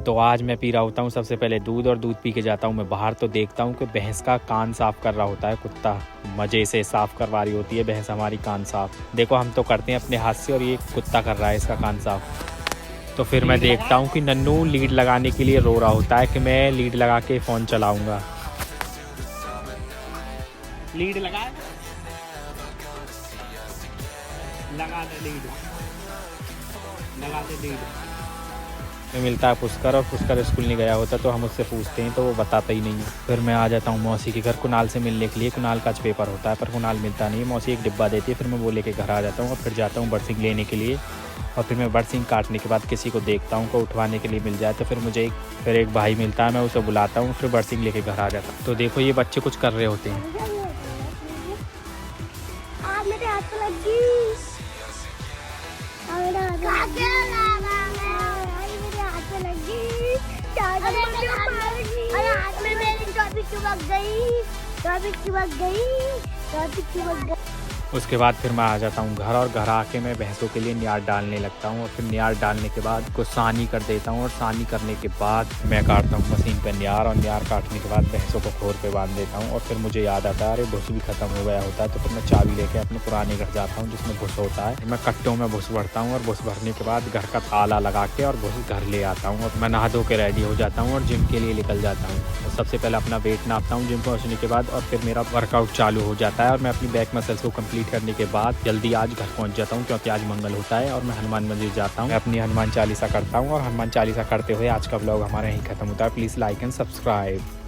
तो आज मैं पी रहा होता हूँ सबसे पहले दूध, और दूध पी के जाता हूँ मैं बाहर, तो देखता हूँ कि भैंस का कान साफ कर रहा होता है कुत्ता। मज़े से साफ करवा रही होती है भैंस हमारी कान साफ। देखो हम तो करते हैं अपने हाथ से, और ये कुत्ता कर रहा है इसका कान साफ। तो फिर मैं देखता हूँ कि नन्नू लीड लगाने के लिए रो रहा होता है कि मैं लीड लगा के फ़ोन चलाऊँगा। लीड लगा दे, लीड लगा दे, लीड में मिलता है पुष्कर, और पुष्कर स्कूल नहीं गया होता तो हम उससे पूछते हैं तो वो बताता ही नहीं है। फिर मैं आ जाता हूँ मौसी के घर कुणाल से मिलने के लिए। कुणाल का आज पेपर होता है पर कुणाल मिलता नहीं है। मौसी एक डिब्बा देती है, फिर मैं वो लेके घर आ जाता हूँ और फिर जाता हूँ बरसिंग लेने के लिए। और फिर मैं बरसिंग काटने के बाद किसी को देखता हूँ को उठवाने के लिए मिल जाए तो फिर मुझे एक भाई मिलता है, मैं उसे बुलाता हूँ, फिर बरसिंग लेके घर आ जाता हूँ। तो देखो ये बच्चे कुछ कर रहे होते हैं। उसके बाद फिर मैं आ जाता हूँ घर, और घर आके मैं भैंसों के लिए न्यार डालने लगता हूँ। और फिर न्यार डालने के बाद को सानी कर देता हूँ, और सानी करने के बाद मैं काटता हूँ मशीन पे न्यार, और न्यार काटने के बाद भैंसों को खोर पे बांध देता हूँ। और फिर मुझे याद आता है अरे भुस भी खत्म हो गया होता है, तो फिर मैं चाबी लेके अपने पुराने घर जाता हूँ जिसमें भुस होता है। मैं कट्टों में भुस भरता हूँ, और भुस भरने के बाद घर का ताला लगा के और भुस घर ले आता हूँ। और मैं नहा धो के रेडी हो जाता हूँ और जिम के लिए निकल जाता हूँ। सबसे पहले अपना वेट नापता हूँ जिम पहुँचने के बाद, और फिर मेरा वर्कआउट चालू हो जाता है। और मैं अपनी बैक मसल्स को कंप्लीट करने के बाद जल्दी आज घर पहुंच जाता हूं क्योंकि आज मंगल होता है। और मैं हनुमान मंदिर जाता हूं, मैं अपनी हनुमान चालीसा करता हूं, और हनुमान चालीसा करते हुए आज का ब्लॉग हमारा यहीं खत्म होता है। Please like and subscribe.